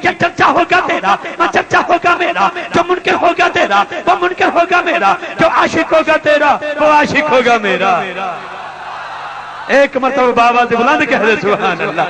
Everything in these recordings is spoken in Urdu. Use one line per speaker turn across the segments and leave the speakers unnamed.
یہ چرچا ہوگا تیرا وہ چرچا ہوگا میرا، جو منکر ہوگا تیرا وہ منکر ہوگا میرا، جو عاشق ہوگا تیرا وہ عاشق ہوگا میرا۔ ایک مرتبہ بابا سے بلند کہہ دے سبحان اللہ۔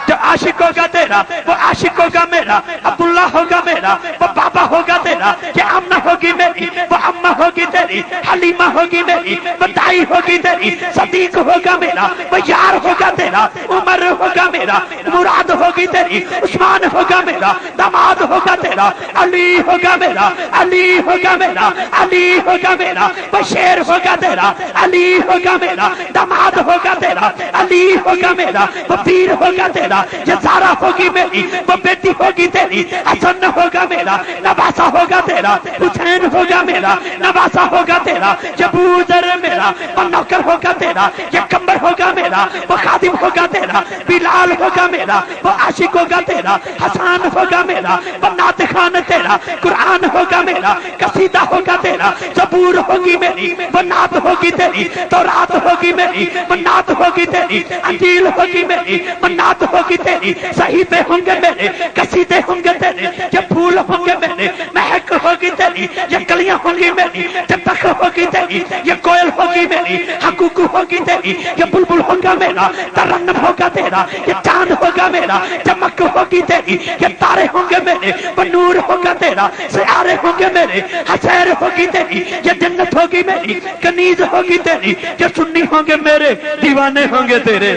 جو عاشق ہوگا تیرا وہ عاشق ہوگا میرا، عبداللہ ہوگا میرا وہ بابا ہوگا تیرا، یہ آمنہ ہوگی میری وہ اماں ہوگی تیری، حلیمہ ہوگی میری وہ دائی ہوگی تیری، صدیق ہوگا میرا وہ یار ہوگا تیرا، عمر ہوگا میرا مراد ہوگی تیری، عثمان ہوگا میرا داماد ہوگا تیرا، علی ہوگا میرا علی ہوگا میرا علی ہوگا میرا، وہ شیر ہوگا تیرا علی ہوگا میرا، داماد ہوگا تیرا علی ہوگا میرا، وہ پیر ہوگا تیرا، یہ زارا ہوگی میری وہ بیٹی ہوگی تیری، حسن ہوگا میرا نواسا ہوگا تیرا، حسین ہوگا میرا نواسا ہوگا تیرا، یہ بوذر میرا وہ نوکر ہوگا تیرا، یہ کمبر ہوگا میرا وہ خادم ہوگا تیرا، بلال ہوگا میرا وہ عاشق ہوگا تیرا، حسان ہوگا میرا وہ نعت خوان تیرا، قرآن ہوگا میرا قصیدہ ہوگا تیرا، زبور ہوگی میری وہ نعت ہوگی تیری، تورات ہوگی میری وہ نعت ہوگی تیری، انجیل ہوگی میری وہ نعت ہوگی تیری، صحیفے ہوں گے میرے قصیدے ہوں گے تیرے، یہ پھول ہوں گے میرے مہک ہوگی تیری، یہ کلیاں ہوں گی میری چپک ہوگی تیری، یہ کوئل ہوگی میری حقوق ہوگی تیری، یہ بلبل ہوگا میرا ترنم ہوگا تیرا، یہ چاند ہوگا میرا چمک ہوگی تیری، یہ تارے ہوں گے میرے وہ نور ہوگا تیرا، سیارے ہوں گے میرے حسیر ہوگی تیری، یہ جنت ہوگی میری کنیز ہوگی تیری، یہ سنی ہوں گے میرے دیوانے ہوں گے تیرے۔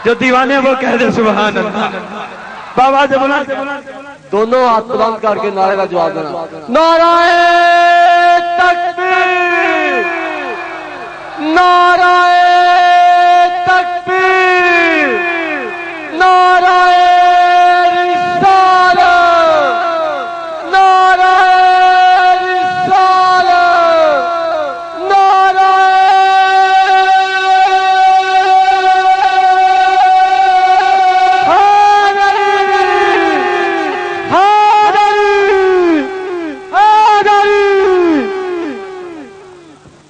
جو دیوانے وہ کہہ دے سبحان اللہ۔ بابا سے بولا
دونوں ہاتھ بلند کر کے نعرے کا جواب دینا، نعرہ تکبیر، نعرہ تکبیر، نعرہ رسالت، نعرہ رسالت، نعرہ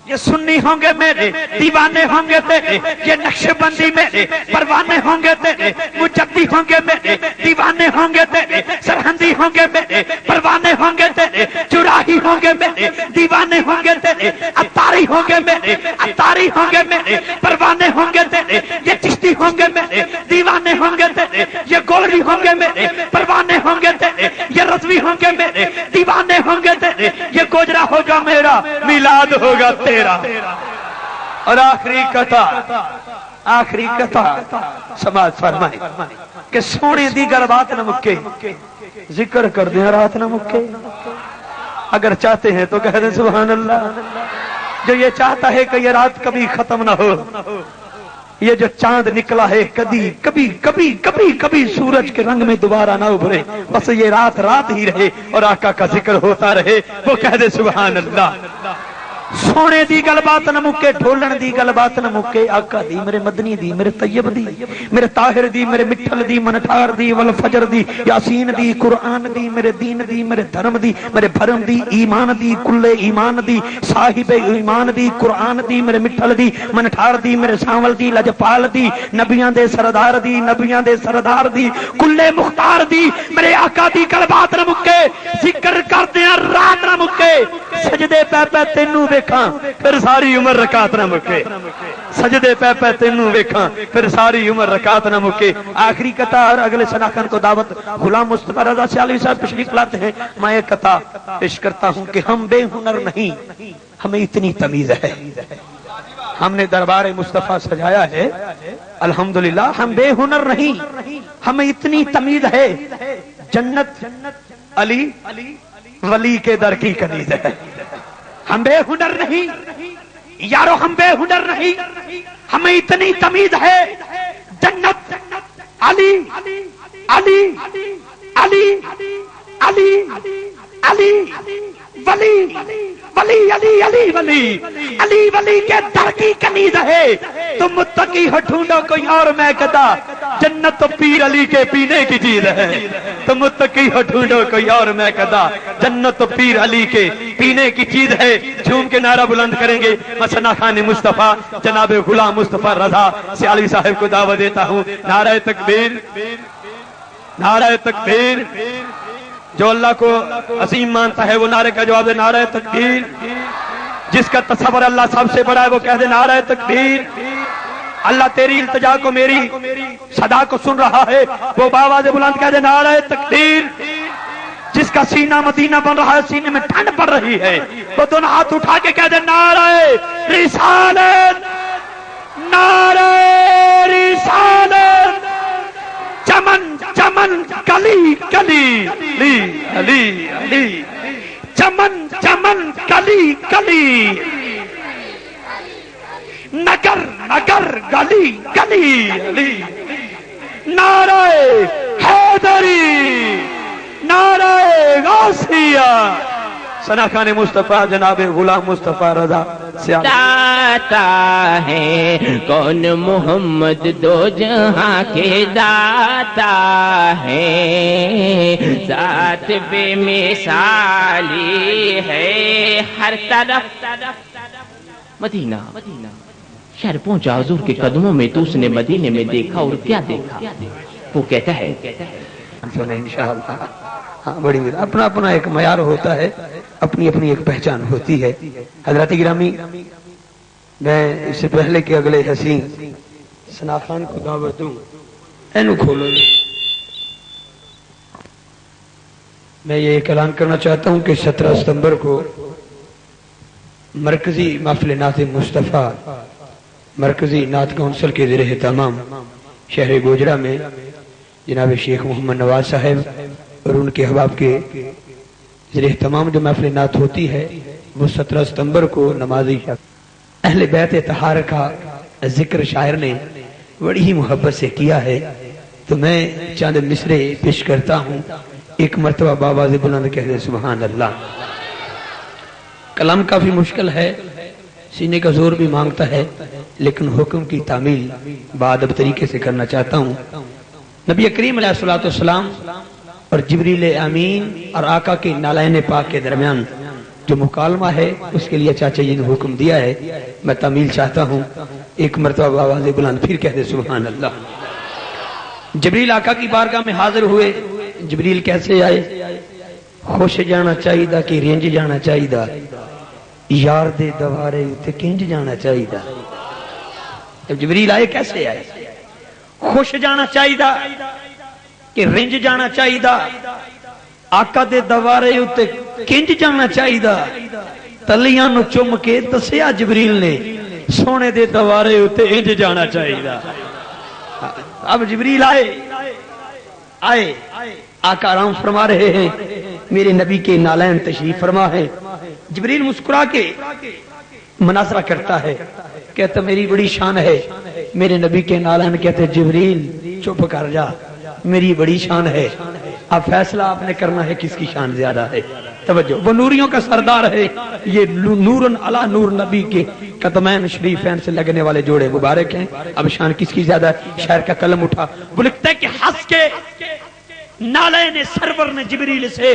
یہ سنی ہوں گے میرے دیوانے ہوں گے تیرے، یہ نقش بندی میرے پروانے ہوں گے تیرے، مجدی ہوں گے میرے دیوانے ہوں گے تیرے، سرہندی ہوں گے میرے پروانے ہوں گے تیرے، چراہی ہوں گے میرے دیوانے ہوں گے تیرے، اتاری ہوں گے میرے اتاری ہوں گے میرے پروانے ہوں گے تیرے، یہ چشتی ہوں گے میرے دیوانے ہوں گے تیرے، یہ گولری ہوں گے میرے پروانے ہوں گے تیرے، یہ رضوی ہوں گے میرے دیوانے ہوں گے تیرے، یہ گوجرا ہوگا میرا میلاد ہوگا تیرا۔ اور آخری کتا سماج فرمائے کہ سونے دی گر بات نہ مکے، ذکر کر دیں رات نہ مکے۔ اگر چاہتے ہیں تو کہہ دیں سبحان اللہ۔ جو یہ چاہتا ہے کہ یہ رات کبھی ختم نہ ہو، یہ جو چاند نکلا ہے کبھی کبھی کبھی کبھی کبھی سورج کے رنگ میں دوبارہ نہ ابھرے، بس یہ رات رات ہی رہے اور آقا کا ذکر ہوتا رہے، وہ کہہ دے سبحان اللہ۔ سونے دی گل بات نہ مکے، ڈھولن دی گل بات نہ مکے، آقا دی میرے مدنی دی میرے طیب دی میرے طاہر دی میرے مٹھل دی منٹھار دی والفجر دی یاسین دی قرآن دی میرے دین دی میرے دھرم دی میرے بھرم دی ایمان دی کل ایمان دی صاحب ایمان دی قرآن دی میرے مٹھل دی منٹھار دی میرے سانول دی لجپال دی نبیاں دے سردار دی نبیاں دے سردار دی کل مختار دی میرے آقا دی گل بات نہ مکے، ذکر کردے رات نہ مکے، سجدے پہ پہ تینوں ویکھاں پھر ساری عمر رکعت نہ مکے، سجدے پہ پہ تینوں ویکھاں پھر ساری عمر رکعت نہ مکے۔ آخری قطع اور اگلے شناخن کو دعوت غلام مصطفیٰ رضا سیالوی صاحب تشریف لاتے ہیں، میں ایک قطع پیش کرتا ہوں کہ ہم بے ہنر نہیں، ہمیں اتنی تمیز ہے۔ ہم نے دربار مصطفیٰ سجایا ہے الحمدللہ، ہم بے ہنر نہیں، ہمیں اتنی تمیز ہے، جنت علی ولی کے در کی کنیز ہے۔ ہم بے ہنر نہیں یارو، ہم بے ہنر نہیں، ہمیں اتنی تمیز ہے، جنت علی علی علی علی علی ولی ولی علی علی ولی علی ولی کے در کی کنیز ہے۔ تم متقی ہو ڈھونڈو کوئی اور میں کہتا، جنت تو پیر علی کے پینے کی چیز ہے۔ تم متقی ہو ڈھونڈو کوئی اور میں کہتا، جنت تو پیر علی کے پینے کی چیز ہے۔ جھوم کے نعرہ بلند کریں گے، مسنا خان مصطفیٰ جناب غلام مصطفیٰ رضا سیالوی صاحب کو دعوت دیتا ہوں، نعرہ تکبیر، نعرہ تکبیر. جو اللہ کو عظیم مانتا ہے وہ نعرے کا جواب دے نعرہ تکبیر. جس کا تصور اللہ سب سے بڑا ہے وہ کہہ دے نعرہ تکبیر. اللہ تیری التجا کو میری صدا کو سن رہا ہے وہ بآواز بلند کہہ دے نعرہ تکبیر. جس کا سینہ مدینہ بن رہا ہے سینے میں ٹھنڈ پڑ رہی ہے وہ دونوں ہاتھ اٹھا کے کہہ دے نعرہ رسالت نعرہ رسالت. چمن چمن کلی کلی علی علی علی چمن چمن کلی کلی نگر نگر گلی گلی علی. نعرہ حیدری نعرہ غوثیہ. ثنا خان مصطفیٰ جناب غلام مصطفیٰ رضا سے
داتا ہے کون محمد دو جہاں کے داتا ہے. ذات بے مثالی ہے ہر طرف. مدینہ شہر پہنچا حضور کے قدموں میں تو اس نے مدینے میں دیکھا اور کیا دیکھا. وہ کہتا ہے
انشاءاللہ ہاں بڑی اپنا اپنا ایک معیار ہوتا ہے اپنی اپنی ایک پہچان ہوتی ہے. حضرات گرامی میں اس سے پہلے کہ اگلے حسین ثنا خان کو دعوت دوں اینو کھولو میں یہ ایک اعلان کرنا چاہتا ہوں کہ 17 ستمبر کو مرکزی محفل نعت مصطفیٰ مرکزی نعت کونسل کے زیر اہتمام شہر گوجرہ میں جناب شیخ محمد نواز صاحب اور ان کے احباب کے زیر اہتمام جو محفل نعت ہوتی ہے وہ 17 ستمبر کو نمازی اہل بیت طہارہ کا ذکر شاعر نے بڑی ہی محبت سے کیا ہے. تو میں چند مصرے پیش کرتا ہوں. ایک مرتبہ بآواز بلند کہہ دے سبحان اللہ. کلام کافی مشکل ہے سینے کا زور بھی مانگتا ہے لیکن حکم کی تعمیل بادب طریقے سے کرنا چاہتا ہوں. نبی کریم علیہ الصلوۃ والسلام اور جبریل امین اور آقا کے نالین پاک کے درمیان جو مکالمہ ہے اس کے لیے چاچا جی نے حکم دیا ہے میں تعمیل چاہتا ہوں. ایک مرتبہ آواز بلند پھر کہہ دے سبحان اللہ. جبریل آقا کی بارگاہ میں حاضر ہوئے. جبریل کیسے آئے؟ خوش جانا چاہیے کہ رینج جانا چاہیے یار دے دوارے تے کنج جانا چاہیے. جب جبریل آئے کیسے آئے؟ خوش جانا چاہیے کہ رنج جانا چاہیے آقا دے دوارے تے کنج جانا چاہیے. تلیاں نو چم کے دسیا جبریل نے سونے دے دوارے تے انج جانا چاہیے. اب جبریل آئے آقا آرام فرما رہے ہیں میرے نبی کے نالین تشریف فرما ہے. جبریل مسکرا کے مناظرہ کرتا ہے کہتا میری بڑی شان ہے. میرے نبی کے نالین کہتے جبریل چپ کر جا میری بڑی شان ہے. اب فیصلہ آپ نے کرنا ہے کس کی شان زیادہ ہے. توجہ وہ نوریوں کا سردار ہے. یہ نورن علی نور نبی کے قدمین شریفین سے لگنے والے جوڑے مبارک ہیں. اب شان کس کی زیادہ ہے؟ شاعر کا قلم اٹھا وہ لکھتا ہے کہ ہنس کے نالین سرور نے جبریل سے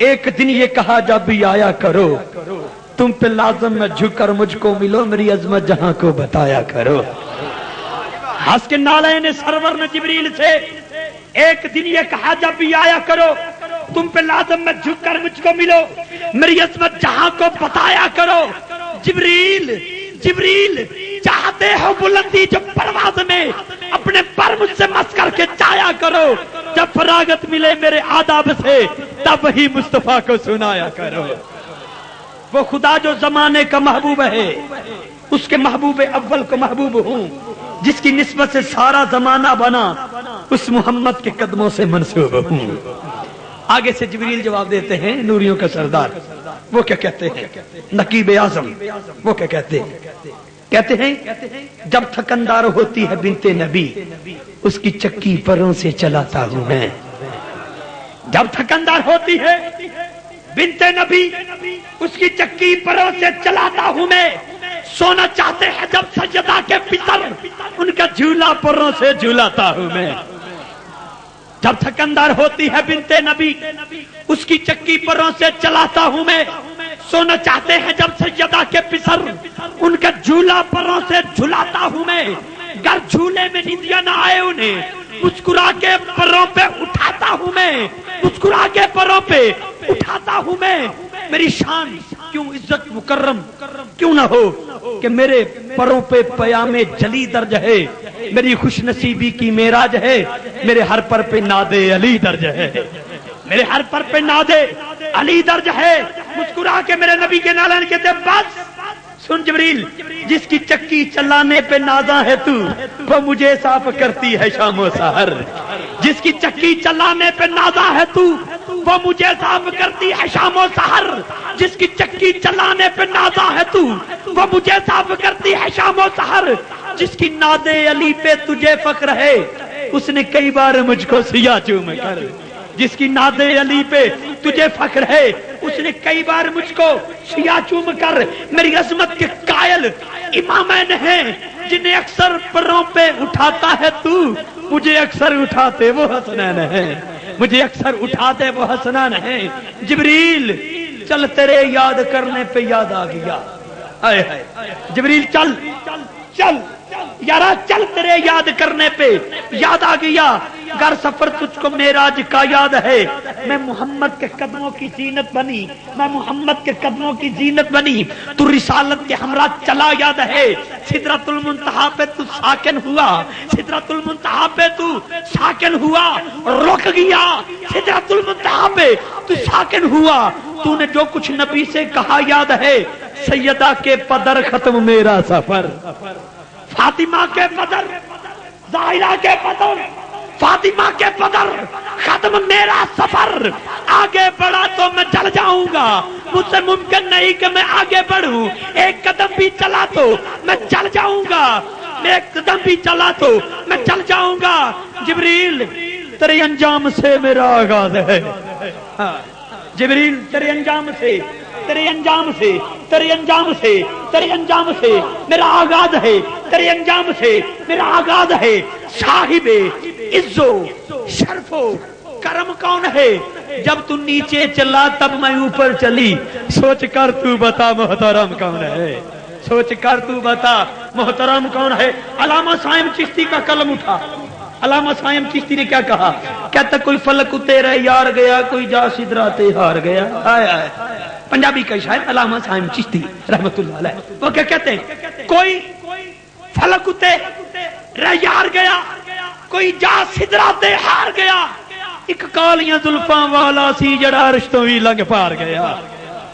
ایک دن یہ کہا جب بھی آیا کرو تم پہ لازم میں جھک کر مجھ کو ملو میری عظمت جہاں کو بتایا کرو. ہنس کے نالین سرور نے جبریل سے ایک دن یہ کہا جب بھی آیا کرو تم پہ لازم میں جھک کر مجھ کو ملو میری عظمت جہاں کو بتایا کرو. جبریل چاہتے ہو بلندی جو پرواز میں اپنے پر مجھ سے مس کر کے چایا کرو. جب فراغت ملے میرے آداب سے تب ہی مصطفیٰ کو سنایا کرو. وہ خدا جو زمانے کا محبوب ہے اس کے محبوب اول کو محبوب ہوں جس کی نسبت سے سارا زمانہ بنا اس محمد کے قدموں سے منسوب ہوں. آگے سے جبریل جواب دیتے ہیں نوریوں کا سردار. وہ کیا کہتے ہیں؟ نقیب اعظم وہ کیا کہتے ہیں؟ کہتے ہیں جب تھکندار ہوتی ہے بنت نبی اس کی چکی پروں سے چلاتا ہوں میں. جب تھکندار ہوتی ہے بنت نبی اس کی چکی پروں سے چلاتا ہوں میں. سونا چاہتے ہیں جب سجدہ کے پتر ان کا جھولا پروں سے جھولاتا ہوں میں. جب تھکندار ہوتی ہے بنت نبی اس کی چکی پروں سے چلاتا ہوں میں. سونا چاہتے ہیں جب سیدہ کے پسر ان کا جھولا پروں سے جھلاتا ہوں میں. گر جھولے میں نندیا نہ آئے انہیں مسکرا کے پروں پہ اٹھاتا ہوں میں، مسکرا کے پروں پہ اٹھاتا ہوں میں، میری شان کیوں عزت مکرم کیوں نہ ہو کہ میرے پروں پہ پیام جلی درج ہے، میری خوش نصیبی کی معراج ہے، میرے ہر پر پہ ناد علی درج ہے، میرے ہر پر پہ ناد علی درج ہے۔ مسکرا کے میرے نبی کے نالین کہتے بس سن جبریل، جس کی چکی چلانے پہ نازاں ہے تو، وہ مجھے صاف کرتی ہے شام و سحر، جس کی چکی چلانے پہ نازاں ہے تو، وہ مجھے صاف کرتی ہے شام و سحر، جس کی چکی چلانے پہ نازاں ہے تو، وہ مجھے صاف کرتی ہے شام و سحر، جس کی ناد علی پہ تجھے فخر ہے، اس نے کئی بار مجھ کو سیاہ چوم کر، جس کی ناد علی پہ تجھے فخر ہے، اس نے کئی بار مجھ کو سیاہ چوم کر، میری عظمت کے قائل امامین ہیں جنہیں اکثر پروں پہ اٹھاتا ہے تو، مجھے اکثر اٹھاتے وہ حسنین ہیں، مجھے اکثر اٹھاتے وہ حسنین ہیں۔ جبریل چل تیرے یاد کرنے پہ یاد آ گیا، آئے ہائے جبریل چل چل یارا چل تیرے یاد کرنے پہ یاد آ گیا، گر سفر تجھ کو معراج کا یاد ہے، میں محمد کے قدموں کی زینت بنی، میں محمد کے قدموں کی زینت بنی، تو رسالت کے ہمراہ چلا یاد ہے، سدرۃ المنتہا پہ تو ساکن ہوا، سدرۃ المنتہا پہ تو ساکن ہوا، رک گیا سدرۃ المنتہا پہ تو ساکن ہوا، تو نے جو کچھ نبی سے کہا یاد ہے، سیدہ کے پدر ختم میرا سفر، فاطمہ کے پدر، زائرہ کے پدر، فاطمہ کے پدر ختم میرا سفر، آگے بڑھا تو میں چل جاؤں گا، مجھ سے ممکن نہیں کہ میں آگے بڑھوں، ایک قدم بھی چلا تو میں چل جاؤں گا، ایک قدم بھی چلا تو میں چل جاؤں گا۔ جبریل تیرے انجام سے میرا آغاز ہے، جبریل تیرے انجام سے، تیرے انجام سے، تیرے انجام سے، تیرے انجام سے میرا آغاز ہے، تیرے انجام سے میرا آغاز ہے۔ صاحب عزو شرف و کرم کون ہے، جب تو نیچے چلا تب میں اوپر چلی، سوچ کر تو بتا محترم کون ہے، سوچ کر تو بتا محترم کون ہے۔ علامہ صائم چشتی کا قلم اٹھا، علامہ صائم چشتی نے کیا کہا، کہتا کوئی فلک تیرے یار گیا، کوئی جا سدراتے ہار گیا، آئے آئے پنجابی کا شاعر علامہ صائم چشتی رحمت اللہ علیہ، وہ کیا کہتے ہیں، کوئی فلک تیرے یار گیا، کوئی جا سدراتے ہار گیا، ایک کالیاں زلفاں والا سی جڑا عرش تو بھی لنگ پار گیا،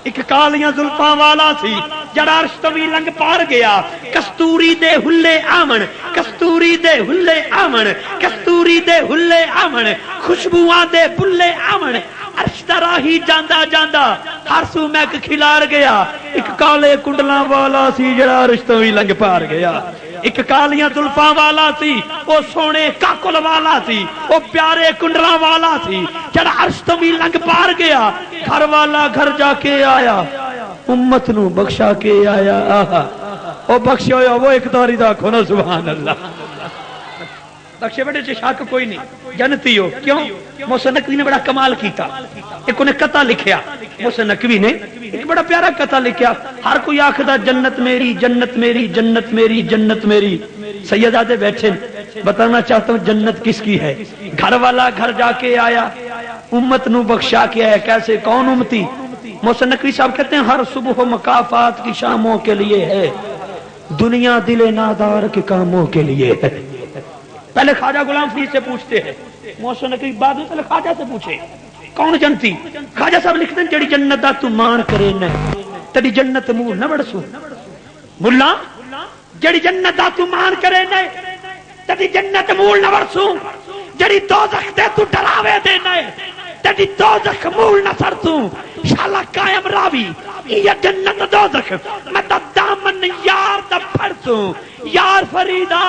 ایک کالیاں زلفاں والا سی جڑا عرش تو بھی لنگ پار گیا، کستوری دے ہلے آمن، کستوری دے ہلے آمن، کستوری دے ہلے آمن، خوشبوآں دے بلے آمن، عرش تراہی جاندہ جاندہ ہر سو میک کھلار گیا، ایک کالے کنڈلاں والا سی جڑا عرش تو بھی لنگ پار گیا، ایک کالیاں زلفاں والا سی، وہ سونے کاکل والا سی، وہ پیارے کنڈلاں والا سی جڑا عرش تو بھی لنگ پار گیا، گھر والا گھر جا کے آیا، امت نو بخشا کے آیا، آہا وہ بخشے ہویا وہ ایک داری دا کھونا سبحان اللہ، بخشے بیٹے سے شاک کوئی نہیں، جنتی ہو، کیوں؟ موسیٰ نقوی نے بڑا کمال کیتا، ایک انہیں قطع لکھیا، موسیٰ نقوی نے ایک بڑا پیارا قطع لکھیا، ہر کوئی آخدہ جنت میری جنت میری جنت میری جنت میری، سیدادے بیٹھے بتانا چاہتا ہوں جنت کس کی ہے، گھر والا گھر جا کے آیا، امت نو بخشا کے آیا، کیسے کون امتی؟ موسیٰ نقوی صاحب کہتے ہیں ہر صبح مکافات کی شاموں کے لیے ہے، دنیا دل نادار کے کاموں کے لیے ہے۔ پہلے خواجہ غلام فرید سے پوچھتے ہیں، موسیٰ نقوی بعد میں پہلے خواجہ سے پوچھے کون جنتی؟ خواجہ صاحب لکھتے ہیں جڑی جنت دا تو مان کرے نہ تیری جنت منہ نہ بڑسوں، ملا جڑی جنت دا تو مان کرے نہ تیری جنت منہ نہ بڑسوں، جڑی دوزخ دے تو ڈراوے دے نہ تیری دوزخ منہ نہ سرسوں، شالا قائم راوی یہ جنت دوزخ میں تا دامن یار دا پھرسوں، یار فریدہ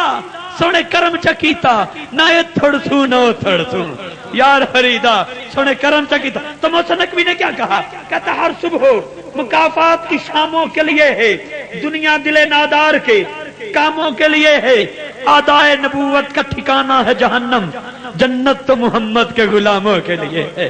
سونے کرم چکیتا نہ تھڑسوں نہ تھڑسوں، یار فریدہ سونے کرم چکیتا۔ تو موسیٰ نقوی نے کیا کہا، کہتا ہر صبح مکافات کی شاموں کے لیے ہے، دنیا دل نادار کے کاموں کے لیے ہے، آدائے نبوت کا ٹھکانہ ہے جہنم، جنت تو محمد کے غلاموں کے لیے ہے۔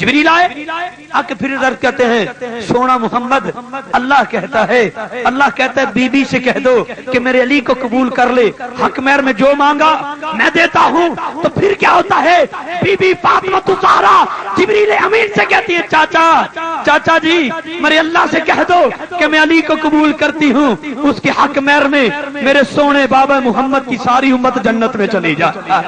جبریل آئے آ کے پھر عرض کہتے ہیں سونا محمد اللہ کہتا ہے بی بی سے کہہ دو کہ میرے علی کو قبول کر لے، حق مہر میں جو مانگا میں دیتا ہوں۔ تو پھر کیا ہوتا ہے، بی بی فاطمہ الزہرا جبریل امین سے کہتی ہے چاچا جی میرے اللہ سے کہہ دو کہ میں علی کو قبول کرتی ہوں، اس کے حق مہر میں میرے سونے بابا محمد کی ساری امت جنت میں چلی جائے۔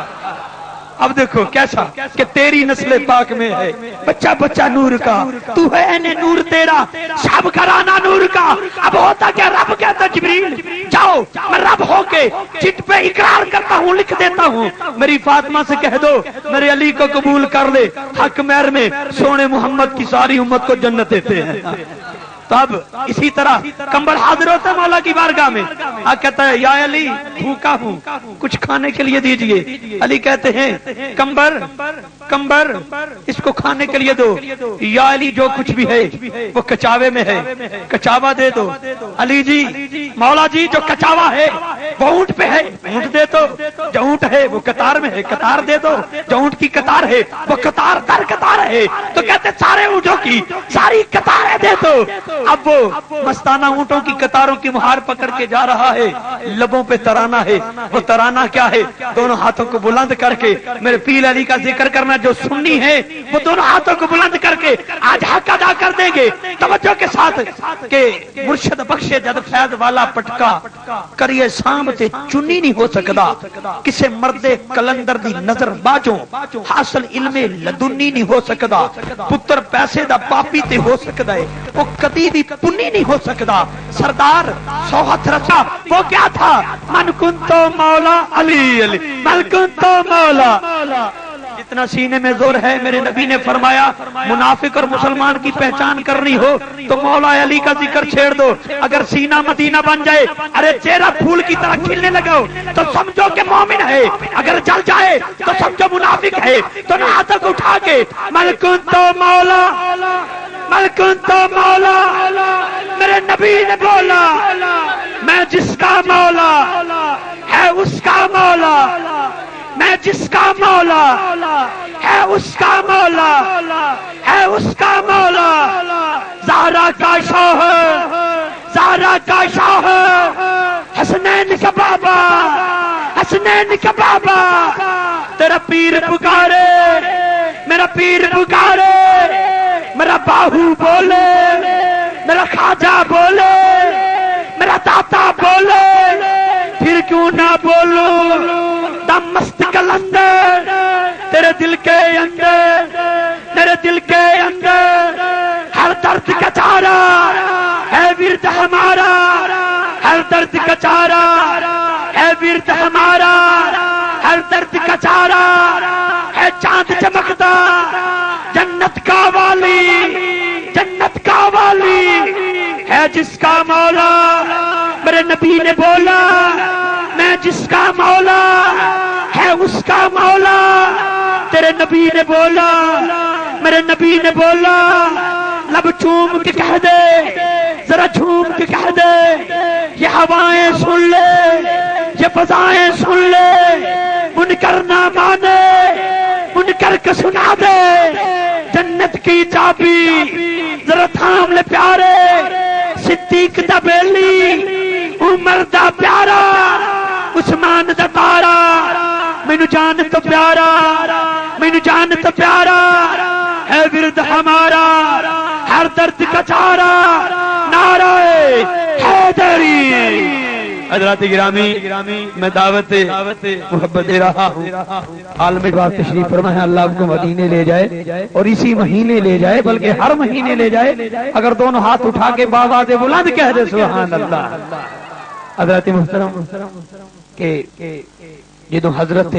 اب دیکھو کیسا کہ تیری نسل پاک میں ہے بچہ نور کا، تو ہے این نور تیرا سب گھرانہ نور کا۔ اب ہوتا کیا، رب کہتا جبریل جاؤ میں رب ہو کے چٹ پہ اقرار کرتا ہوں، لکھ دیتا ہوں، میری فاطمہ سے کہہ دو میرے علی کو قبول کر لے، حق مہر میں سونے محمد کی ساری امت کو جنت دیتے ہیں۔ تب اسی طرح کمبل حاضر ہوتا ہے مولا کی بارگاہ میں، کہتا ہے یا علی بھوکا ہوں کچھ کھانے کے لیے دیجئے۔ علی کہتے ہیں کمبر اس کو کھانے کے لیے دو۔ یا علی جو کچھ بھی ہے وہ کچاوے میں ہے، کچاوا دے دو۔ علی جی مولا جی جو کچاوا ہے وہ اونٹ پہ ہے، اونٹ دے دو۔ جو اونٹ ہے وہ قطار میں ہے، قطار دے دو۔ جو اونٹ کی قطار ہے وہ قطار در قطار ہے، تو کہتے سارے اونٹوں کی ساری قطاریں دے دو۔ اب وہ مستانہ اونٹوں کی قطاروں کی مہار پکڑ کے جا رہا ہے، لبوں پہ ترانہ ہے۔ وہ ترانہ کیا ہے، دونوں ہاتھوں کو بلند کر کے میرے پیر علی کا ذکر کرنا جو سنی ہے وہ دونوں ہاتھوں کو بلند کر کے آج حق ادا کر دیں گے توجہ کے ساتھ کہ مرشد بخشے جد فیض والا پٹکا کریے سامب تے چنی نہیں ہو سکدا، کسے مرد کلندر دی نظر باجوں حاصل علم لدنی نہیں ہو سکدا، پتر پیسے دا پاپی تے ہو سکدا ہے، وہ کدی بھی پنی نہیں ہو سکتا۔ سردار سوہت رسا وہ کیا تھا، من کنتو مولا علی علی من کنتو مولا۔ جتنا سینے میں زور ہے میرے نبی نے فرمایا منافق اور مسلمان کی پہچان کرنی ہو تو مولا علی کا ذکر چھیڑ دو۔ اگر سینہ مدینہ بن جائے، ارے چہرہ پھول کی طرح کھلنے لگو تو سمجھو کہ مومن ہے، اگر جل جائے تو سمجھو منافق ہے۔ تو ہاتھ کو اٹھا کے من کنتو مولا من کنتو مولا، میرے نبی نے بولا میں جس کا مولا ہے اس کا مولا، میں جس کا مولا ہے اس کا مولا ہے اس کا مولا۔ زہرا کا شوہر زہرا کا شوہر حسنین کا بابا حسنین کا بابا، تیرا پیر پکارے میرا پیر پکارے، میرا باہو بولے میرا خواجہ بولے میرا داتا بولے، پھر کیوں نہ بولو دم مست کلندر تیرے دل کے اندر، تیرے دل کے اندر ہر درد کا چارہ ہے ورد ہمارا، ہر درد کا چارہ ہے ورد ہمارا، ہر درد کا چارہ ہے چاند چمکتا جنت کا والی، جنت کا والی ہے جس کا مولا۔ میرے نبی نے بولا میں جس کا مولا ہے اس کا مولا، تیرے نبی نے بولا میرے نبی نے بولا لب چوم کے کہہ دے ذرا جھوم کے کہہ دے، یہ ہوائیں سن لے یہ فضائیں سن لے، منکر نہ مانے منکر کو سنا دے، جنت کی چابی ذرا تھام لے پیارے، صدیق دا بیلی عمر دا پیارا عثمان دا تارا، مینو جان تو پیارا مینو جان تو پیارا ہے ورد ہمارا، ہر درد کا چارہ نعرہ حیدری۔ حضرات گرامی میں دعوت محبت دے رہا ہوں، عالم باغ تشریف فرمائے، اللہ آپ کو مدینے لے جائے اور اسی مہینے لے جائے بلکہ ہر مہینے لے جائے۔ اگر دونوں ہاتھ اٹھا کے بابا دے بلند کہہ دے سبحان اللہ۔ حضرت محترم کہ جدو حضرت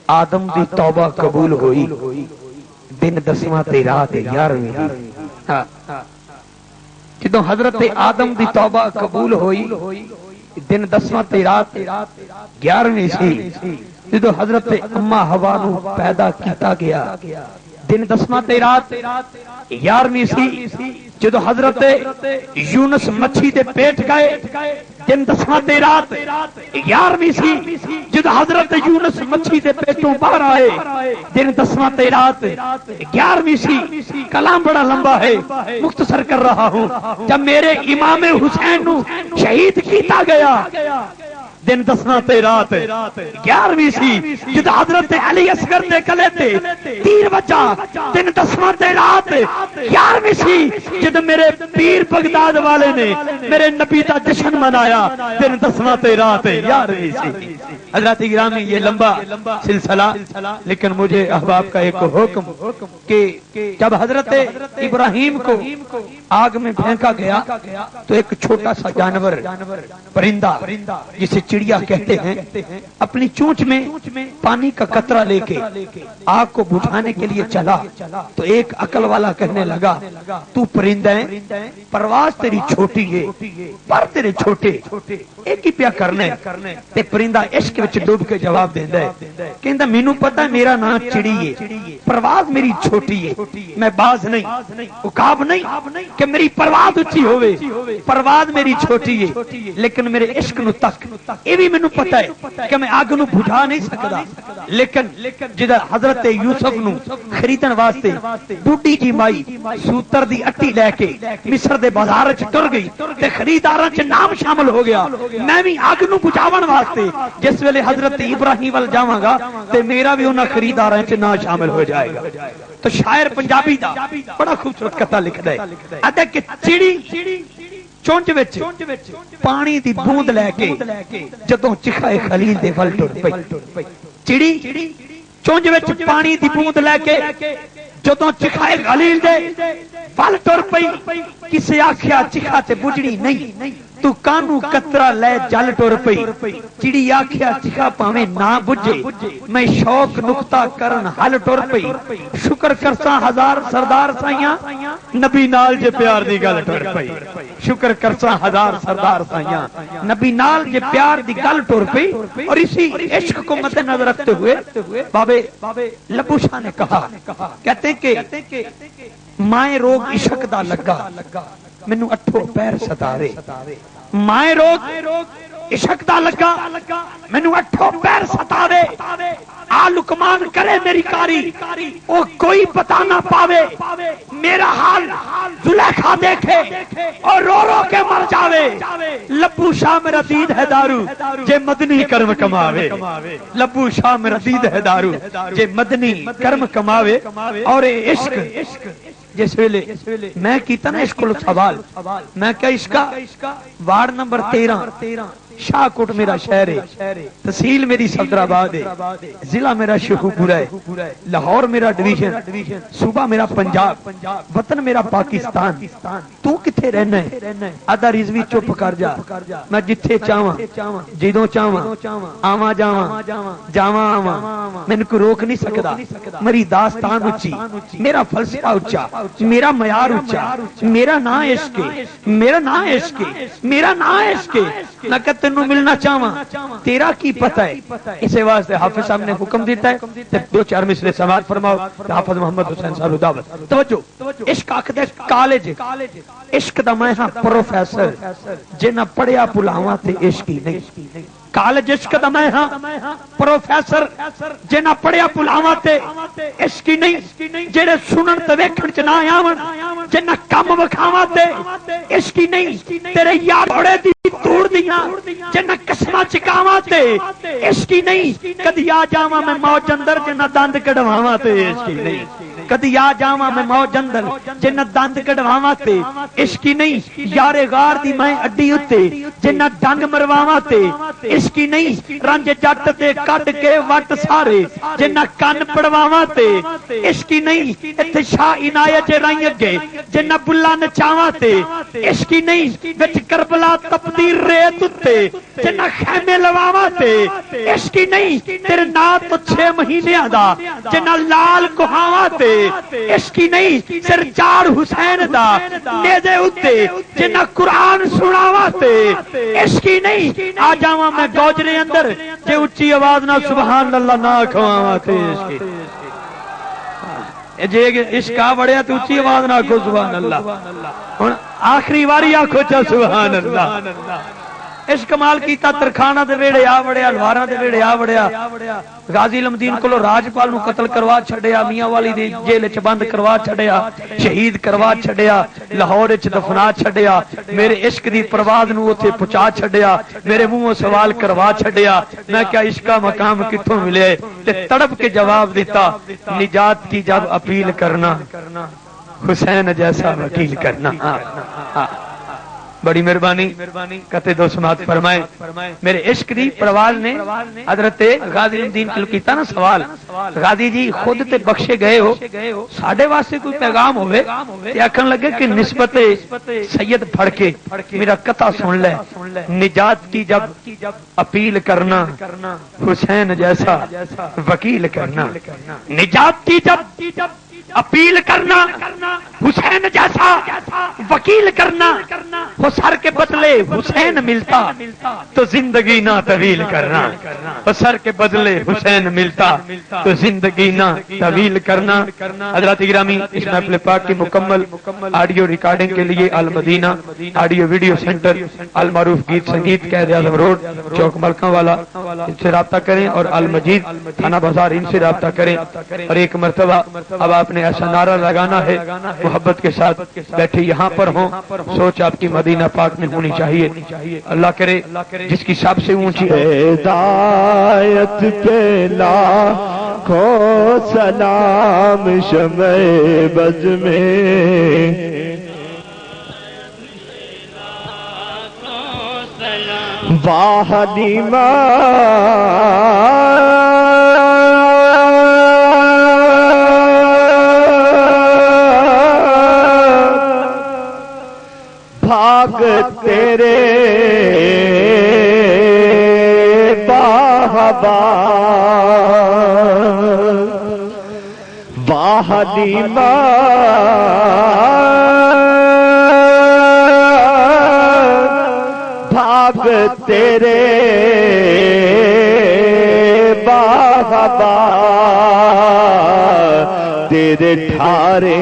آدم دی توبہ قبول ہوئی دن 10واں تے رات 11ویں، جدو حضرت آدم دی توبہ قبول ہوئی دن 10واں تے رات 11ویں سی، جدو حضرت اما حوا نو پیدا کیتا گیا دن 10واں تے رات 11ویں سی جدو حضرت یونس مچھی دے پیٹ گئے دن 10واں تے رات 11ویں سی جدو حضرت یونس مچھی دے پیٹوں باہر آئے دن 10واں تے رات 11ویں سی کلام بڑا لمبا ہے مختصر کر رہا ہوں جب میرے امام حسین نو شہید کیتا گیا دن 10واں تے رات 11ویں سی جد حضرت علی اصغر دے گلے تے تیر وجا دن 10واں تے رات 11ویں سی جد میرے پیر بغداد والے نے میرے نبی دا جشن منایا دن 10واں تے رات 11ویں سی حضرات گرامی یہ لمبا سلسلہ لیکن مجھے احباب کا ایک حکم کہ جب حضرت ابراہیم کو آگ میں پھینکا گیا تو ایک چھوٹا سا جانور پرندہ جسے چڑیا کہتے ہیں اپنی چونچ میں پانی کا قطرہ لے کے آگ کو بجھانے کے لیے چلا تو ایک عقل والا کہنے لگا تو پرندہ ہے پرواز تیری چھوٹی ہے پر تیرے چھوٹے ایک ہی پیا کرنے تے پرندہ عشق وچ ڈوب کے جواب دیندا ہے کہندا مینوں پتہ ہے میرا نام چڑی ہے پرواز میری چھوٹی ہے میں باز نہیں عقاب نہیں کہ میری پرواز اچھی ہوئے پرواز میری چھوٹی ہے لیکن میرے عشق نو تک یہ بھی مینوں پتہ ہے کہ میں آگ نو بجھا نہیں سکدا لیکن جدھر حضرت یوسف نو خریدن واسطے بوڈی جی مائی سوتر دی اٹی لے کے مصر دے بازار وچ ٹر گئی تے خریداراں چ نام شامل ہو گیا میں بھی آگ نو بجھاون واسطے جس ویلے حضرت ابراہیم ول جاواں گا تے میرا بھی انہاں خریداراں چ نام شامل ہو جائے گا تو شاعر پنجابی دا بڑا خوبصورت کتا لکھدا ہے اتے کہ چڑی چونچ وچ پانی دی بوند لے کے جدوں چکھائے خلیل دے ول ٹر پئی چڑی چونچ وچ پانی دی بوند لے کے جدوں چکھائے خلیل دے ول ٹر پئی کسے آکھیا چکھا تے بجڑی نہیں تو کانو قطرہ لے جل ٹر پئی چڑی آکھیا چکھا پاویں نہ بجے میں شوق نقطہ کرن حل ٹر پئی شکر کرساں ہزار سردار سائیاں نبی نال جے پیار دی گل ٹر پئی شکر کرساں ہزار سردار سائیاں نبی نال جے پیار دی گل ٹر پئی اور اسی عشق کو مد نظر رکھتے ہوئے بابے لبو شاہ نے کہا کہتے کہ مائیں روگ عشق دا لگا مینوں اٹھو پیر ستارے مائیں روگ عشق دا لگا مینوں اٹھو پیر ستارے آ لقمان کرے میری کاری او کوئی پتا نہ پاوے میرا حال زلیخا دیکھے اور رو رو کے مر جاوے لبو شاہ میرا دید ہے دارو جے مدنی کرم کماوے لبو شاہ میرا دید ہے دارو جے مدنی کرم کماوے اور عشق جس ویلے میں کیتا نا عشق سوال میں کیا عشق وارڈ نمبر 13 شاہ کوٹ میرا شہر ہے تحصیل میری صدر آباد ہے ضلع میرا شیخوپورہ ہے لاہور میرا ڈویژن صوبہ میرا پنجاب وطن میرا پاکستان تو کتھے رہنا ہے آدھا رضوی چپ کر جا میں جتھے چاہواں جدوں چاہواں آواں جاواں آواں میں کو روک نہیں سکدا میری داستان اچھی میرا فلسفہ اچھا میرا معیار اچھا میرا نا عشق میرا نا عشق میرا نا عشق نہ کہ تینوں ملنا چاہواں تیرا کی پتہ ہے اسے واسطے حافظ صاحب نے حکم دیتا ہے دو چار مصرے سماعت فرماؤ حافظ محمد حسین صاحب دعوت توجہ عشق آکھدے کالج عشق دا میں ہاں پروفیسر جنہ پڑھیا پلاواں تے عشق ہی نہیں کالج عشق دا میں ہاں پروفیسر جنہ پڑھیا پلاواں تے عشق ہی نہیں جڑے سنن تے ویکھن چ نہ آون جنہ کم وکھاواں تے عشق ہی نہیں تیرے یار بڑے دی توڑ دیاں جنہ قسماں چکاواں تے عشق ہی نہیں کدی آ جاواں میں موج اندر جنہ دند کڈواواں تے عشق ہی نہیں کدی آ جاواں میں موج اندر جنہ دند کڈواواں تے عشق ہی نہیں یارے غار دی میں اڈی اتے جنہ ڈنگ مرواواں تے عشق ہی نہیں رنج جٹ تے کڈ کے وٹ سارے جنہ کن پڑواواں تے عشق ہی نہیں ایتھے شاہ عنایت رائی اگے جنہ بلا نچاواں تے عشق ہی نہیں وچ کربلا تپتی ریت تے جنہ خیمے لواواں تے عشق ہی نہیں تیرے نات 6 مہینیاں دا جنہ لال کوہاواں تے عشق ہی نہیں سر چار حسین دا نیزے اتے جنہ قرآن سناواں تے عشق ہی نہیں آ جاواں میں گوجرے اندر جے اچھی آواز نہ سبحان اللہ نہ کھواواں تے عشق جے عشق آ بڑھیا تو اچھی آواز نہ آکھو سبحان اللہ. ہن آخری واری آکھو چا سبحان اللہ. عشق کمال کیتا ترخانہ دے ویڑے آ وڑیا لوہاراں دے ویڑے آ وڑیا غازی علمدین کولو راجپال نو قتل کروا چھڈیا میاں والی دی جیل وچ بند کروا چھڈیا شہید کروا چھڈیا لاہور وچ دفنا چھڈیا میرے عشق دی پرواز نو اوتھے پہنچا چھڈیا میرے منہوں سوال کروا چھڈیا میں کیا عشق کا مقام کتھوں ملے تے تڑپ کے جواب دیتا نجات کی جب اپیل کرنا حسین جیسا وکیل کرنا. بڑی مہربانی کتے دو سماعت فرمائے. میرے عشق دی پرواز نے حضرت غازی الدین کلو کیتا نا سوال غازی جی خود تے بخشے گئے ہو ساڈے واسطے کوئی پیغام ہوئے تے آکھن لگے کہ نسبت سید پڑھ کے میرا قطع سن لے نجات کی جب اپیل کرنا حسین جیسا وکیل کرنا. نجات کی جب اپیل کرنا حسین جیسا وکیل کرنا وہ سر کے بدلے حسین ملتا تو زندگی نہ طویل کرنا. وہ سر کے بدلے حسین ملتا تو زندگی نہ طویل کرنا. حضرات گرامی اس محفل پاک کی مکمل آڈیو ریکارڈنگ کے لیے المدینہ آڈیو ویڈیو سینٹر المعروف گیت سنگیت قائد اعظم روڈ چوک ملکہ والا ان سے رابطہ کریں اور المجید تھانہ بازار ان سے رابطہ کریں. اور ایک مرتبہ اب آپ نے ایسا نعرہ لگانا ہے محبت کے ساتھ بیٹھے یہاں پر ہوں سوچ آپ کی مدینہ پاک میں ہونی چاہیے. اللہ کرے جس کی سب سے اونچی
ہدایت پہ لاکھوں سلام شمع بز میں واہ حلیمہ بھاگ تیرے باہبا واہ حلیمہ بھاگ تیرے باہبا تیرے ٹھارے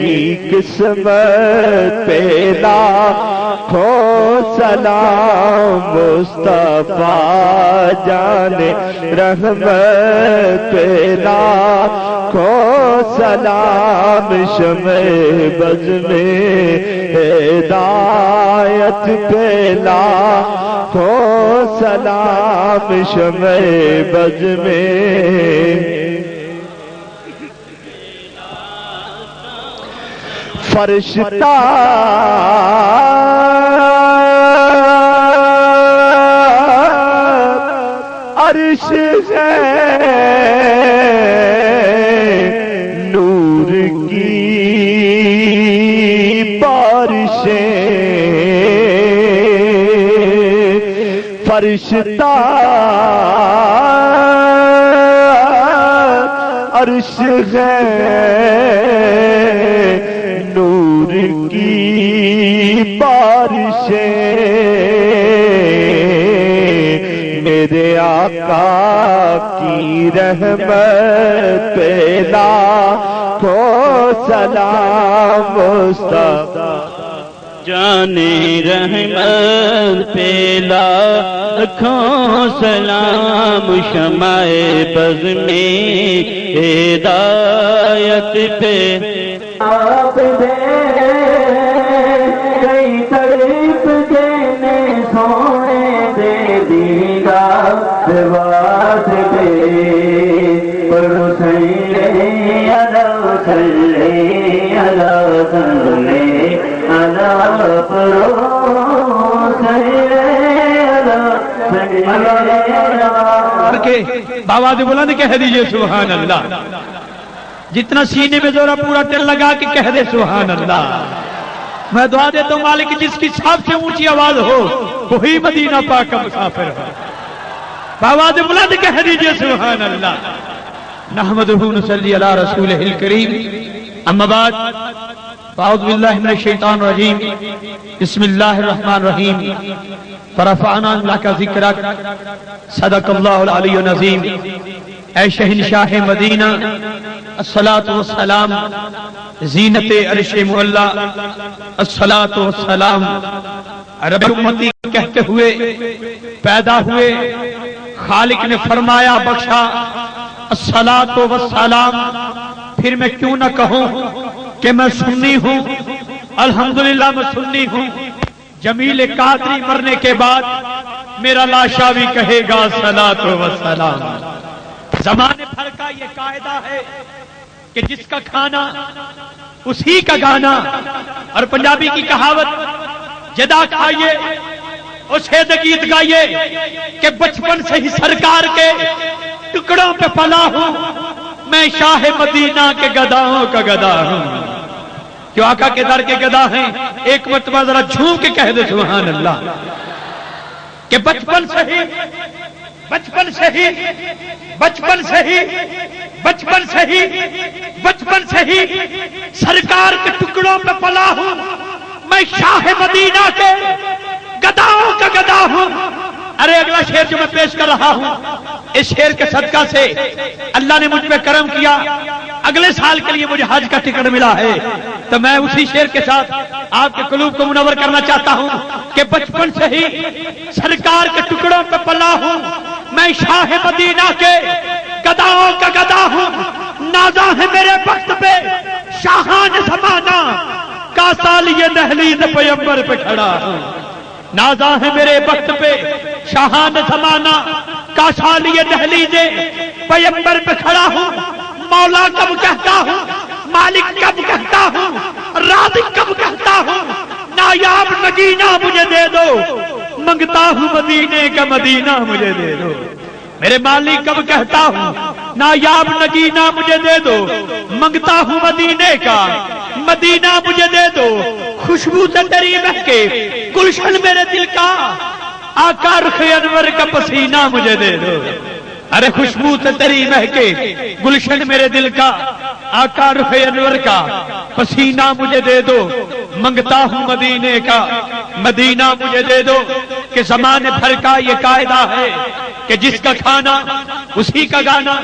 کی قسمت پہ لاکھوں سلام مصطفیٰ جان رحمت پہ لاکھوں سلام شمع بز میں ہدایت پہ لاکھوں سلام شمع بز میں فرشتہ عرش ہے نور کی بارشیں فرشتہ عرش ہے نور کی بارشیں میرے آقا کی رحمت پہ لاکھوں سلام مصطفیٰ
جانے رحمت پہ لاکھوں سلام شمع بز میں ہدایت پہ
آپ دے کئی طریف دینے سونے دے دیدار واسطے پر سلے علا سلے علا سلے علا پرو سلے علا
کے باواز بلند کہہ دیجئے سبحان اللہ. جتنا سینے میں زورا پورا دل لگا کے کہہ دے سبحان اللہ. میں دعا دیتا ہوں مالک جس کی سب سے اونچی آواز ہو وہی مدینہ پاک کا مسافر ہو. باواز بلند کہہ دیجئے سبحان اللہ. نحمدہ نصلی علی رسولہ الکریم اما بعد فاعوذ باللہ من الشیطان الرجیم بسم اللہ الرحمن الرحیم فرفعنا لک ذکرک صدق اللہ العلی العظیم. اے شہنشاہ مدینہ الصلاۃ والسلام زینت عرش معلا الصلاۃ والسلام رب امتی کہتے ہوئے پیدا ہوئے، خالق نے فرمایا بخشا الصلاۃ والسلام، پھر میں کیوں نہ کہوں کہ میں سنی ہوں، الحمدللہ میں سنی ہوں۔ جمیل قادری مرنے کے بعد میرا لاشا بھی کہے گا الصلاۃ والسلام۔ زمانے بھر کا یہ قاعدہ ہے کہ جس کا کھانا اسی کا گانا، اور پنجابی کی کہاوت جدا کھائیے اسے گیت گائیے کہ بچپن سے ہی سرکار کے ٹکڑوں پہ پلا ہوں، میں شاہ مدینہ کے گداؤں کا گدا ہوں۔ جو آقا کے در کے گدا ہیں، ایک مرتبہ ذرا جھوم کے کہہ دے سبحان اللہ، کہ بچپن سے ہی سرکار کے ٹکڑوں پہ پلا ہوں، میں شاہ مدینہ کے گداؤں کا گدا ہوں۔ ارے اگلا شعر جو میں پیش کر رہا ہوں، اس شعر کے صدقہ سے اللہ نے مجھ پہ کرم کیا، اگلے سال کے لیے مجھے حج کا ٹکٹ ملا ہے، تو میں اسی شعر کے ساتھ آپ کے قلوب کو منور کرنا چاہتا ہوں کہ بچپن سے ہی سرکار کے ٹکڑوں پہ پلا ہوں، میں شاہ مدینہ کے گداؤں کا گدا ہوں۔ نازا ہے میرے وقت پہ شاہان زمانہ، کا سالی دہلیز پیمبر پہ کھڑا ہوں۔ نازا ہے میرے وقت پہ شاہان زمانہ، کا سالی دہلیز پیمبر پہ کھڑا ہوں۔ مولا کب کہتا ہوں، مالک کب کہتا ہوں، رازق کب کہتا ہوں، نایاب نگینہ مجھے دے دو، منگتا ہوں مدینے کا مدینہ مجھے دے دو۔ میرے مالک کب کہتا ہوں، نایاب نگینہ مجھے دے دو، منگتا ہوں مدینے کا مدینہ مجھے دے دو۔ خوشبو سے تیری مہکے گلشن میرے دل کا، آقا رخ انور کا پسینہ مجھے دے دو۔ ارے خوشبو سے تیری مہکے گلشن میرے دل کا، آقا رخ انور کا پسینہ مجھے دے دو، منگتا ہوں مدینے کا مدینہ مجھے دے دو۔ کہ زمانے بھر کا یہ قاعدہ ہے کہ جس کا کھانا اسی کا گانا۔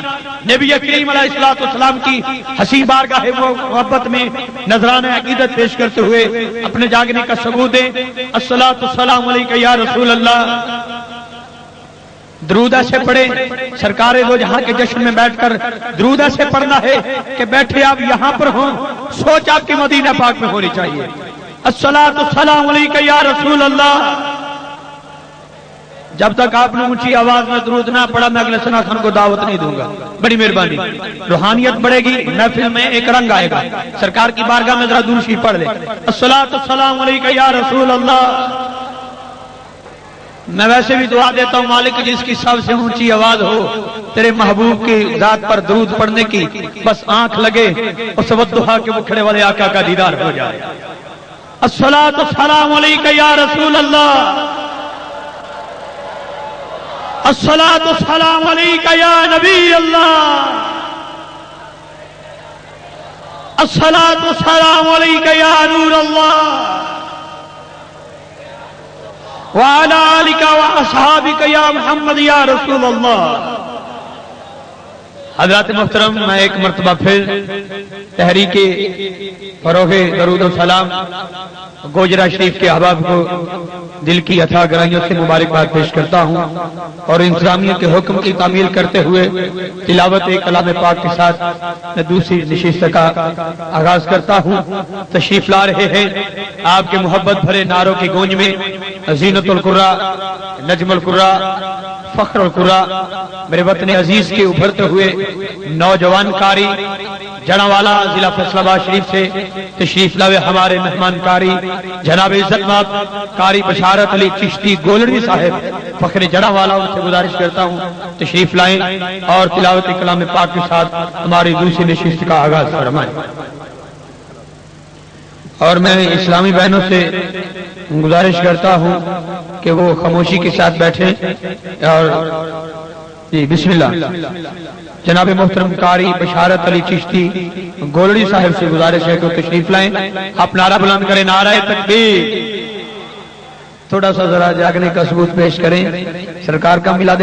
نبی کریم علیہ السلام کی حسین بارگاہ محبت میں نذرانہ عقیدت پیش کرتے ہوئے اپنے جاگنے کا ثبوت دیں۔ الصلاۃ والسلام علیک یا رسول اللہ۔ درود ایسے پڑھے، سرکار دو جہاں کے جشن میں بیٹھ کر درود ایسے پڑھنا ہے کہ بیٹھے آپ یہاں پر ہوں، سوچ آپ کی مدینہ پاک میں ہونی چاہیے۔ الصلاۃ والسلام علیک یا رسول اللہ۔ جب تک آپ نے اونچی آواز میں درود نہ پڑھا میں اگلے ثنا خان کو دعوت نہیں دوں گا۔ بڑی مہربانی، روحانیت بڑھے گی، محفل میں ایک رنگ آئے گا۔ سرکار کی بارگاہ میں ذرا درود شریف پڑھ لیں۔ الصلاۃ والسلام علیک یا رسول اللہ۔ میں ویسے بھی دعا دیتا ہوں مالک جس کی سب سے اونچی آواز ہو تیرے محبوب کی ذات پر درود پڑھنے کی، بس آنکھ لگے اس والضحیٰ کے مکھڑے والے آقا کا دیدار ہو جائے۔ الصلاۃ والسلام علیک یا رسول اللہ۔ الصلاۃ والسلام علیک یا نبی اللہ۔ الصلاۃ والسلام علیک یا نور اللہ، وعلى آلك وأصحابك یا محمد یا رسول اللہ۔ حضرات محترم، میں ایک مرتبہ پھر تحریک فروغ درود و سلام گوجرہ شریف کے احباب کو دل کی عطا گرائیوں سے مبارکباد پیش کرتا ہوں، اور انتظامیہ کے حکم کی تعمیل کرتے ہوئے تلاوت کلام پاک کے ساتھ میں دوسری نشست کا آغاز کرتا ہوں۔ تشریف لا رہے ہیں آپ کے محبت بھرے نعروں کی گونج میں زینت القرا، نجم القرا، فخر القرا، میرے وطن عزیز کے ابھرتے ہوئے نوجوان کاری جڑا والا ضلع فیصل آباد شریف سے تشریف لاوے ہمارے مہمان کاری جناب عزت مآب کاری بشارت علی چشتی گولڑی صاحب فخر جڑا والا، ان سے گزارش کرتا ہوں تشریف لائیں اور تلاوت کلام پاک کے ساتھ ہماری دوسری نشست کا آغاز فرمائیں۔ اور میں اسلامی بہنوں سے گزارش کرتا ہوں کہ وہ خاموشی کے ساتھ بیٹھیں اور جی بسم اللہ۔ جناب محترم قاری بشارت علی چشتی گولڑی صاحب سے گزارش ہے کہ تشریف لائیں، آپ نعرہ بلند کریں، نعرہ تکبیر۔ تھوڑا سا ذرا جاگنے کا ثبوت پیش کریں۔ سرکار کا میلاد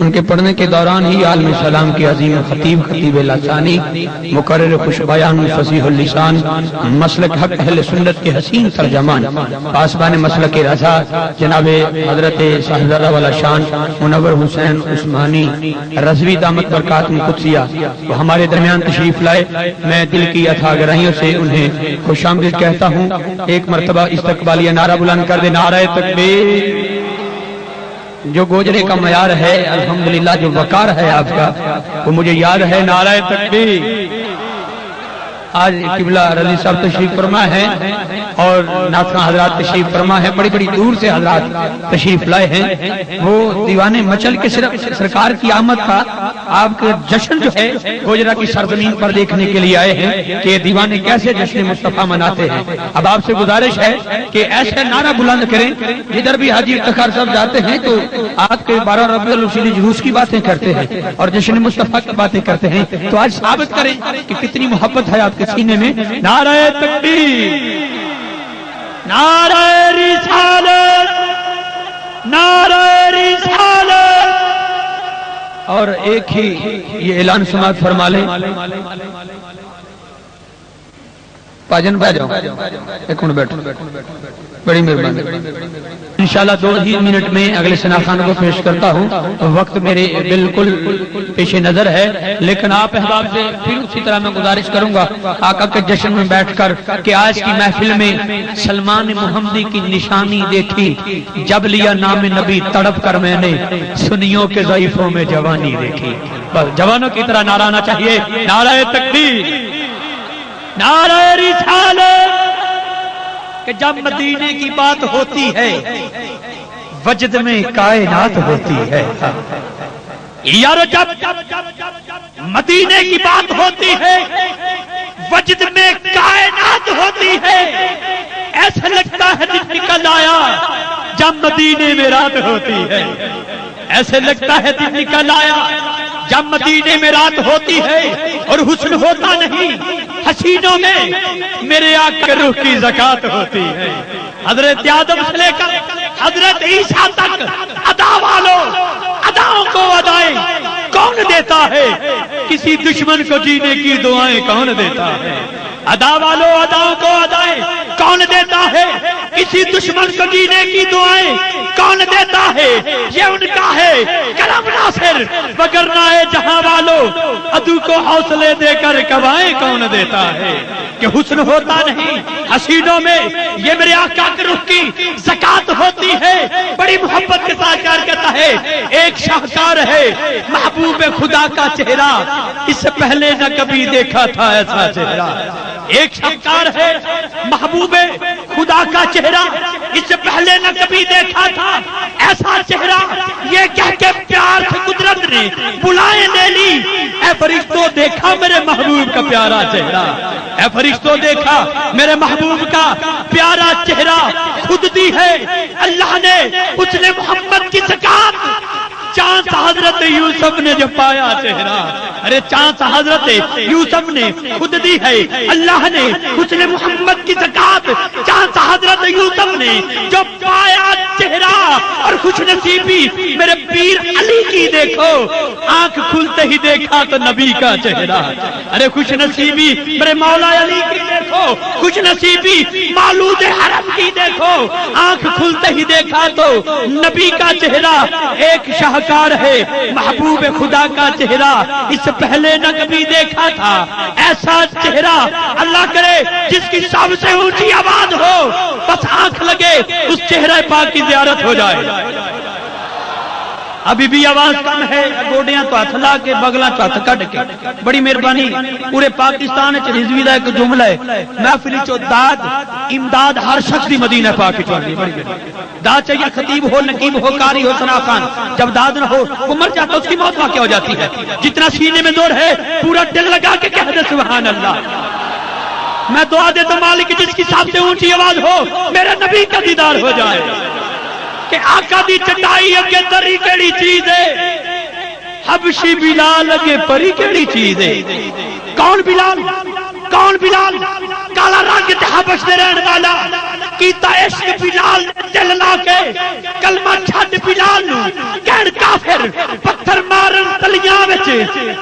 ان کے پڑھنے کے دوران ہی عالم سلام کے عظیم خطیب خطیب لسانی مقرر خوش بیان فصیح اللسان مسلک حق اہل سنت کے حسین ترجمان پاسبان مسلک رضا جناب حضرت صاحبزادہ والا شان منور حسین عثمانی رضوی دامت برکات قدسیہ وہ ہمارے درمیان تشریف لائے. میں دل کی اتھا گہرائیوں سے انہیں خوش آمدید کہتا ہوں. ایک مرتبہ استقبالیہ نعرہ بلند کر دے نعرہ تکبیر. جو گوجرے کا معیار ہے الحمدللہ جو وقار ہے آپ کا وہ مجھے یاد ہے. نعرہ تکبیر. آج قبلہ رضی صاحب تشریف فرما ہے اور ناظرین حضرات تشریف فرما ہے. بڑی بڑی دور سے حضرات تشریف لائے ہیں. وہ دیوانے مچل کے صرف سرکار کی آمد کا آپ کا جشن جو ہے گوجرا کی سرزمین پر دیکھنے کے لیے آئے ہیں کہ دیوانے کیسے جشن مصطفیٰ مناتے ہیں. اب آپ سے گزارش ہے کہ ایسے نعرہ بلند کریں جدھر بھی حاجی افتخار صاحب جاتے ہیں تو آج کے 12 ربیع الاولی جلوس کی باتیں کرتے ہیں اور جشن مصطفیٰ کی باتیں کرتے ہیں. تو آج ثابت کریں کہ کتنی محبت ہے آپ کے سینے میں. نعرہ تکبیر، نعرہ رسالت، نعرہ رسالت. اور ایک ہی یہ اعلان سماعت فرما لیں. پاجن بہ جاؤ ایک منٹ بیٹھو. بڑی مہربانی. انشاءاللہ 2 ہی منٹ میں اگلے ثنا خان کو پیش کرتا ہوں. وقت میرے بالکل پیش نظر ہے لیکن آپ احباب سے پھر اسی طرح میں گزارش کروں گا آقا کے جشن میں بیٹھ کر کہ آج کی محفل میں سلمان محمدی کی نشانی دیکھی جب لیا نام نبی تڑپ کر میں نے سنیوں کے ضعیفوں میں جوانی دیکھی. بس جوانوں کی طرح نعرہ آنا چاہیے. نعرہ تکبیر، نعرہ رسالت. کہ جب مدینے کی بات ہوتی ہے وجد میں کائنات ہوتی ہے. یار جب مدینے کی بات ہوتی ہے وجد میں کائنات ہوتی ہے. ایسا لگتا ہے دن نکل آیا جب مدینے میں رات ہوتی ہے. ایسے لگتا ہے دن نکل آیا جب مدینے میں رات ہوتی ہے اور حسن ہوتا نہیں حسینوں میں میرے آقا روح کی زکات ہوتی ہے. حضرت آدم سے لے کر حضرت عیسیٰ تک ادا والوں اداؤں کو ادائیں کون دیتا ہے؟ کسی دشمن کو جینے کی دعائیں کون دیتا ہے؟ ادا والوں اداؤں کو ادائیں کون دیتا ہے؟ کسی دشمن کو جینے کی دعائیں کون دیتا ہے؟ یہ ان کا ہے کرم ناصر. وگرنہ جہاں والوں عدو کو حوصلے دے کر کوائیں کون دیتا ہے؟ کہ حسن ہوتا نہیں حسینوں میں یہ میرے آقا کے رخ کی زکات ہوتی ہے. بڑی محبت کے ساتھ پیار کرتا ہے. ایک شاہکار ہے محبوب خدا کا چہرہ اس سے پہلے نہ کبھی دیکھا تھا ایسا چہرہ. ایک شاہکار ہے محبوب خدا کا چہرہ اس سے پہلے نہ کبھی دیکھا تھا ایسا چہرہ. یہ کہہ کے پیار سے قدرت نے بلائیں لے لی. اے فرشتوں دیکھا میرے محبوب کا پیارا چہرہ. اے فرشتوں دیکھا میرے محبوب کا پیارا چہرہ. خود دی ہے اللہ نے اس نے محمد کی زکات. چاند حضرت یوسف نے جو پایا چہرہ ارے چاند حضرت یوسف نے خود دی ہے اللہ نے حسن محمد کی زکات. چاند حضرت یوسف نے جو پایا چہرہ اور خوش نصیبی میرے پیر علی کی دیکھو آنکھ کھلتے ہی دیکھا تو نبی کا چہرہ. ارے خوش نصیبی میرے مولا علی کی دیکھو خوش نصیبی مولود حرم کی دیکھو آنکھ کھلتے ہی دیکھا تو نبی کا چہرہ. ایک شاہکار ہے محبوب خدا کا چہرہ اس سے پہلے نہ کبھی دیکھا تھا ایسا چہرہ. اللہ کرے جس کی سب سے اونچی آواز ہو بس آنکھ لگے اس چہرے پاک کی زیارت ہو جائے. ابھی بھی آواز کم ہے گوڑیاں تو ہاتھ لا کے بغلا تو ہاتھ کٹ کے. بڑی مہربانی. پورے پاکستان رضوی دا ایک جملہ ہے محفل چو داد امداد ہر شخص دی مدینہ پاک چاہیے. داد چاہیے خطیب ہو نقیب ہو قاری ہو ثنا خان. جب داد نہ ہو وہ مر جاتا اس کی موت واقع ہو جاتی ہے. جتنا سینے میں زور ہے پورا دل لگا کے کہہ دے سبحان اللہ. میں دعا دیتا مالک جس کی سب سے اونچی آواز ہو میرے نبی کا دیدار ہو جائے. کہ آقا دی چٹائی اگے تری کیڑی چیز ہے حبشی بلال اگے پری کیڑی چیز ہے. کون بلال؟ کون بلال؟ کالا رنگ تے حبش دے رہن والا کیتا عشق بلال نے دل لا کے کلمہ چھڈ بلال نو کہن کافر پتھر مارن تلیاں وچ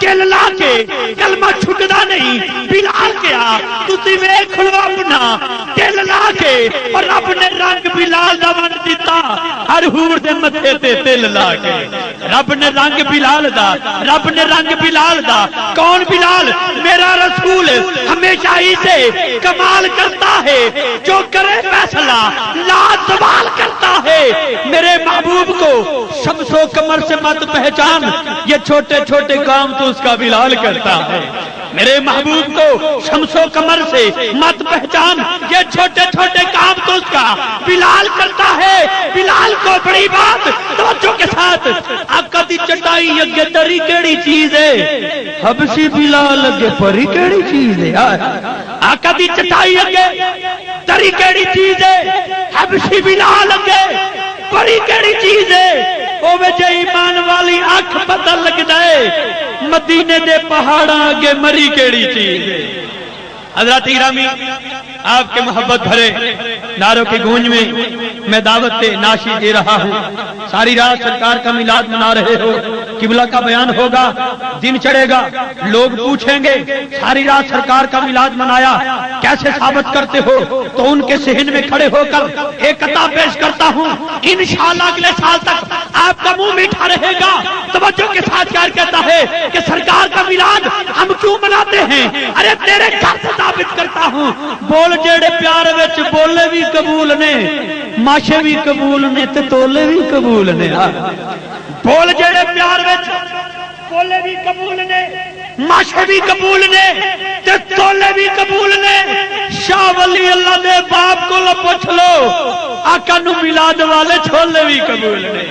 دل لا کے کلمہ چھٹدا نہیں بلال کیا تسی ویکھ لو اپنا دل لا کے اور رب نے رنگ بلال دا ون دتا ہر حور دے متھے تے دل لا کے رب نے رنگ بلال دا رب نے رنگ بلال دا کون بلال میرا رسول ہمیشہ ہی سے کمال کرتا ہے جو کرے فیصلہ لا زوال کرتا ہے میرے محبوب کو شمس و قمر سے مت پہچان یہ چھوٹے چھوٹے کام تو اس کا بلال کرتا ہے میرے محبوب کو شمس و قمر سے مت پہچان یہ چھوٹے چھوٹے کام تو اس کا بلال کرتا ہے بلال کو بڑی بات توجہ کے ساتھ آقا دی چٹائی اگے تری کیڑی چیز ہے حبشی بلال اگے پری کیڑی چیز ہے آقا دی چٹائی اگے تری کیڑی چیز ہے حبشی بلال اگے پری کیڑی چیز ہے او وجہ ایمان والی آنکھ پتہ لگ جائے مدینے دے پہاڑاں اگے مری کیڑی چیز ہے حضرات گرامی آپ کے محبت بھرے نعروں کی گونج میں دعوت ناشی دے رہا ہوں ساری رات سرکار کا میلاد منا رہے ہو قبلہ کا بیان ہوگا دن چڑھے گا لوگ پوچھیں گے ساری رات سرکار کا میلاد منایا کیسے ثابت کرتے ہو تو ان کے صحن میں کھڑے ہو کر ایک عطا پیش کرتا ہوں انشاءاللہ اگلے سال تک آپ کا منہ میٹھا رہے گا توجہ کے ساتھ کیا کہتا ہے کہ سرکار کا میلاد ہم کیوں مناتے ہیں ارے تیرے گھر سے ثابت کرتا ہوں بول جیڑے پیار وچ بولے بھی قبول نے ماشے بھی قبول نے تے تولے بھی قبول نے بول جیڑے پیار وچ بولے بھی قبول نے ماشے بھی قبول نے تے تولے بھی قبول نے شاہ ولی اللہ دے باپ کو پوچھ لو آقا نو میلاد والے چھولے بھی قبول نے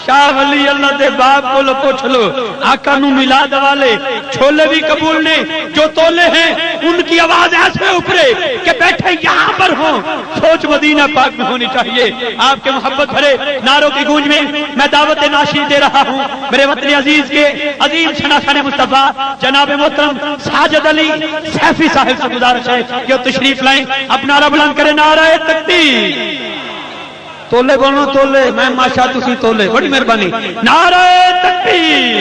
شاہ ولی اللہ دے باپ کو پوچھ لو آقا نو میلاد والے چھولے بھی قبول نے جو تولے ہیں ان کی آواز ایسے اوپرے کہ بیٹھے یہاں پر ہوں سوچ مدینہ پاک میں ہونی چاہیے آپ کے محبت بھرے نعروں کی گونج میں دعوت ناشی دے رہا ہوں میرے وطن عزیز کے عظیم شناسان مصطفیٰ جناب محترم ساجد علی سیفی صاحب سے گزارش ہے کہ وہ تشریف لائیں اپنا نعرہ بلند کرے نعرہ تکبیر تولے بولو تولے میں ماشا تسی تولے بڑی مہربانی نعرہ تکبیر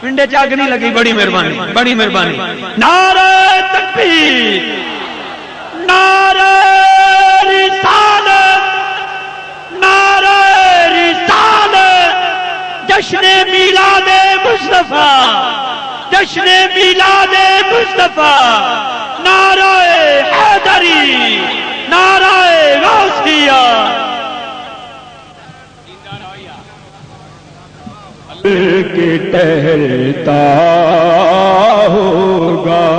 پنڈے چاگ نہیں لگی بڑی مہربانی نعرہ تکبیر نعرہ رسالت نعرہ رسالت جشن میلاد مصطفیٰ جشن میلاد مصطفیٰ نعرہ حیدری نعرہ غوثیہ
کہ ٹہلتا ہوگا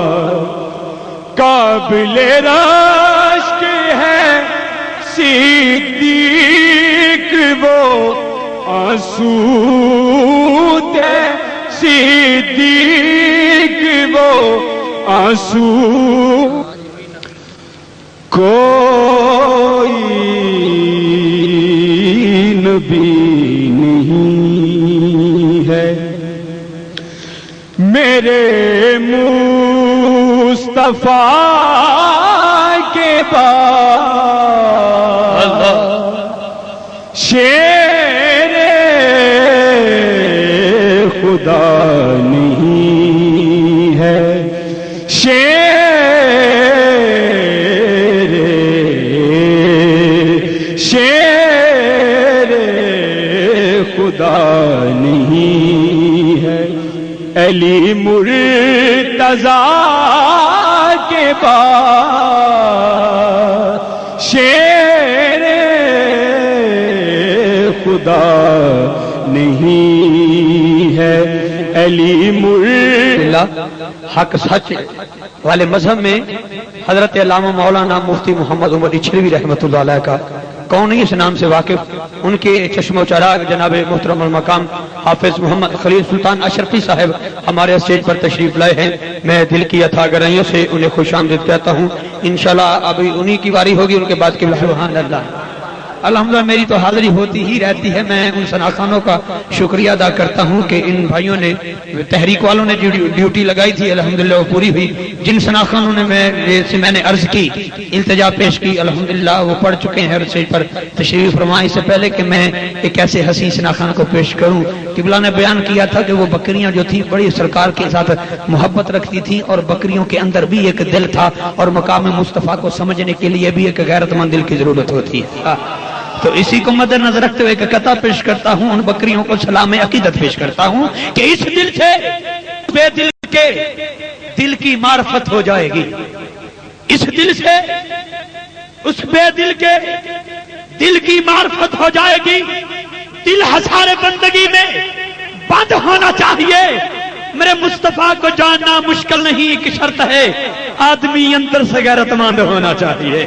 قابل رشک ہے صدیق وہ آنسود ہے صدیق وہ آنسود کوئی نبی نہیں ہے میرے مصطفیٰ کے بعد شیر خدا نہیں ہے شیر خدا نہیں ہے علی مرتضیٰ کے بعد شیر خدا نہیں ہے علی مرتضیٰ
حق سچ والے مذہب میں حضرت علامہ مولانا مفتی محمد عمر اچھلوی رحمۃ اللہ علیہ کا کون نہیں اس نام سے واقف ان کے چشم و چراغ جناب محترم المقام حافظ محمد خلیل سلطان اشرفی صاحب ہمارے اسٹیج پر تشریف لائے ہیں میں دل کی عطا گرائیوں سے انہیں خوش آمدید کہتا ہوں انشاءاللہ ابھی انہی کی باری ہوگی ان کے بعد سبحان اللہ الحمدللہ میری تو حاضری ہوتی ہی رہتی ہے. میں ان شناخانوں کا شکریہ ادا کرتا ہوں کہ ان بھائیوں نے تحریک والوں نے ڈیوٹی لگائی تھی الحمدللہ وہ پوری ہوئی. جن شناخانوں نے میں نے عرض کی التجا پیش کی الحمدللہ وہ پڑھ چکے ہیں عرصے پر تشریف فرمائیں. اس سے پہلے کہ میں ایک ایسے حسین شناخان کو پیش کروں, قبلہ نے بیان کیا تھا کہ وہ بکریاں جو تھی بڑی سرکار کے ساتھ محبت رکھتی تھیں اور بکریوں کے اندر بھی ایک دل تھا اور مقام مصطفیٰ کو سمجھنے کے لیے بھی ایک غیرت مند دل کی ضرورت ہوتی ہے. تو اسی کو مد نظر رکھتے ہوئے ایک قطعہ پیش کرتا ہوں, ان بکریوں کو سلام عقیدت پیش کرتا ہوں کہ اس دل سے بے دل کے دل کی معرفت ہو جائے گی. اس دل سے اس بے دل کے دل کی معرفت ہو جائے گی. دل حصار بندگی میں بند ہونا چاہیے. میرے مصطفیٰ کو جاننا مشکل نہیں, ایک شرط ہے آدمی اندر سے غیرت مند ہونا چاہیے.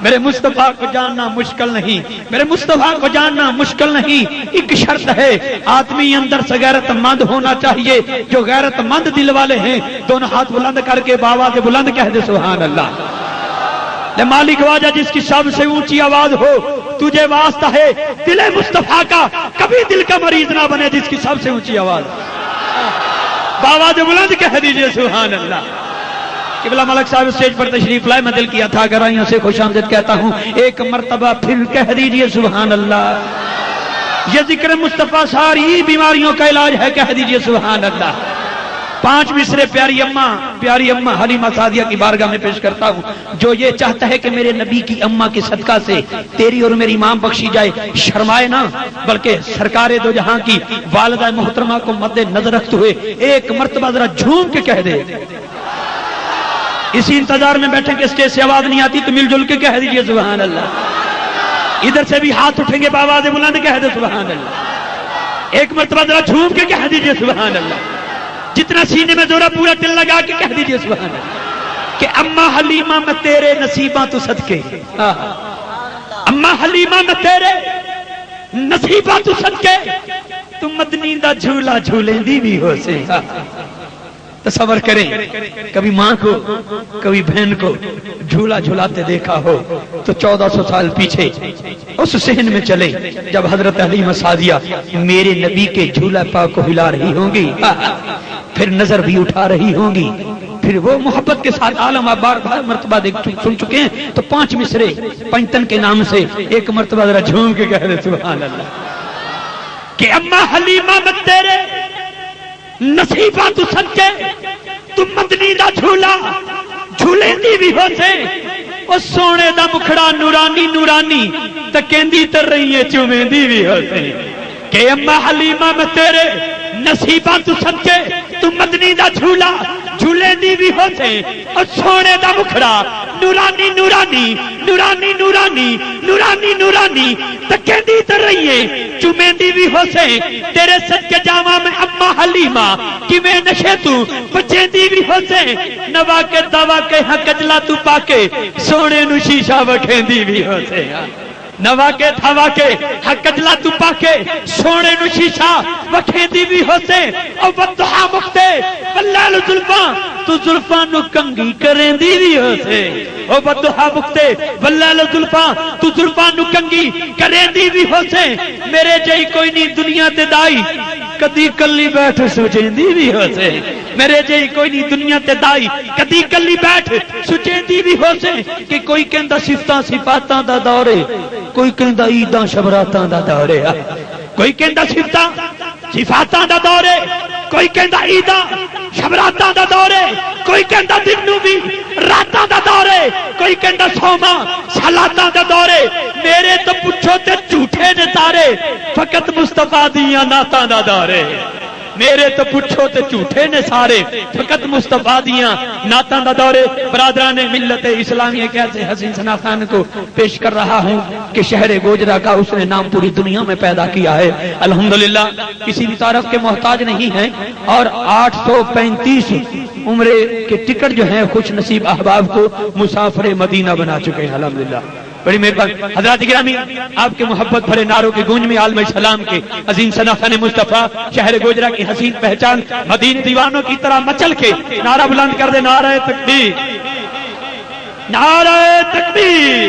میرے مصطفیٰ کو جاننا مشکل نہیں, میرے مصطفیٰ کو جاننا مشکل نہیں, ایک شرط ہے آدمی اندر سے غیرت مند ہونا چاہیے. جو غیرت مند دل والے ہیں دونوں ہاتھ بلند کر کے بآواز بلند کہہ دے سبحان اللہ. مالک واجہ جس کی سب سے اونچی آواز ہو, تجھے واسطہ ہے دل مصطفیٰ کا کبھی دل کا مریض نہ بنے جس کی سب سے اونچی آواز. بآواز بلند کہہ دیجئے سبحان اللہ. قبلہ ملک صاحب اسٹیج پر تشریف لائے, میں دل کیا تھا گرائیوں سے خوش آمدید کہتا ہوں. ایک مرتبہ پھر کہہ دیجئے سبحان اللہ. یہ ذکر مصطفیٰ ساری بیماریوں کا علاج ہے, کہہ دیجئے سبحان اللہ. 5 مصرے پیاری اماں حلیمہ سعدیہ کی بارگاہ میں پیش کرتا ہوں. جو یہ چاہتا ہے کہ میرے نبی کی اماں کے صدقہ سے تیری اور میری امام بخشی جائے, شرمائے نہ بلکہ سرکار دو جہاں کی والدہ محترمہ کو مد نظر رکھتے ہوئے ایک مرتبہ ذرا جھوم کے کہہ دے. اسی انتظار میں بیٹھے کہ اسٹیج سے آواز نہیں آتی تو مل جل کے کہہ دیجئے سبحان اللہ. ادھر سے بھی ہاتھ اٹھیں گے بآواز بلند کہہ دے سبحان اللہ. ایک مرتبہ ذرا جھوم کے کہہ دیجئے سبحان اللہ. جتنا سینے میں زورا پورا دل لگا کے کہہ دیجئے سبحان اللہ کہ اماں حلیمہ میں تیرے نصیباں تو صدقے, اماں حلیمہ میں تیرے نصیباں تو صدقے, تم مدنی دا جھولا جھولیں دی بھی ہو سے. تصور کریں کبھی ماں کو کبھی بہن کو جھولا جھولاتے دیکھا ہو تو 1400 سال پیچھے اس صحن میں چلے جب حضرت حلیمہ سعدیہ میرے نبی کے جھولا پاک کو ہلا رہی ہوں گی, پھر نظر بھی اٹھا رہی ہوں گی, پھر وہ محبت کے ساتھ عالم آپ بار بار مرتبہ سن چکے ہیں تو 5 مصرے پنجتن کے نام سے ایک مرتبہ ذرا جھوم کے کہہ رہے سبحان اللہ کہ اماں حلیمہ میں تیرے نصیباں تو صدقے, تم مدنی دا جھولا جھولیں دی بھی ہو سے. او سونے دا مکھڑا نورانی نورانی تکیندی تر رہی ہے چومیں دی بھی ہو سے کہ اماں حلیمہ میں تیرے نصیباں تو صدقے, تم مدنی دا جھولا جھولیں دی بھی ہو سے. اور سونے دا مکھڑا نورانی نورانی نورانی نورانی نورانی نورانی تکیندی تر رہی ہے چومیں دی بھی ہو سے. تیرے صدقے جاواں میں اماں حلیمہ کہ میں نشے تو بچیں دی بھی ہو سے. نوا کے دوا کے حق اجلا تو پاکے سونے نو شیشہ وکھیں دی بھی ہو سے. نوا کے دوا کے حق اجلا تو پاکے سونے نو شیشہ وکھیں دی بھی ہو سے. او بدھا مکتے واللیل زلفاں تو زلفاں نو کنگی کریں دی بھی ہو سے. او بدھا مکتے واللیل زلفاں تو زلفاں نو کنگی کریں دی بھی ہو سے. میرے جئی کوئی نہیں دنیا تے دائی کدی کلی بیٹھ سوچیں دی بھی ہو سے. میرے جئی کوئی نہیں دنیا تے دائی کدی کلی بیٹھ سوچیں دی بھی ہو سے. کہ کوئی کہندا صفتاں صفاتاں دا دورے, کوئی کہندا عیداں شبراتاں دا دورے, کوئی کہندا صفتاں صفاتاں دا دورے, کوئی کہندا عیداں شبراتاں دا دورے, کوئی کہندا دن نو بھی راتاں دا دورے, کوئی کہندا سوما صلاتاں دا دورے. میرے تو پچھو تے جھوٹے نے تارے فقط مصطفیٰ دیاں ناتاں دا دورے. میرے تو پچھو تے جھوٹے نے سارے فقط مصطفیٰ دیاں ناتاں دا دورے. برادران ملت اسلامی ایک ایسے حسین شناخان کو پیش کر رہا ہوں کہ شہر گوجرا کا اس نے نام پوری دنیا میں پیدا کیا ہے. الحمدللہ کسی بھی تعارف کے محتاج نہیں ہیں اور 835 عمرے کے ٹکٹ جو ہیں خوش نصیب احباب کو مسافر مدینہ بنا چکے ہیں. الحمدللہ بڑی مہربانی. حضرات گرامی آپ کے محبت بھرے نعروں کے گونج میں عالم اسلام کے عظیم شناخان مصطفیٰ شہر گوجرا کی حسین پہچان مدینہ دیوانوں کی طرح مچل کے نعرہ بلند کر دے نعرہ تکبیر, نعرہ تکبیر,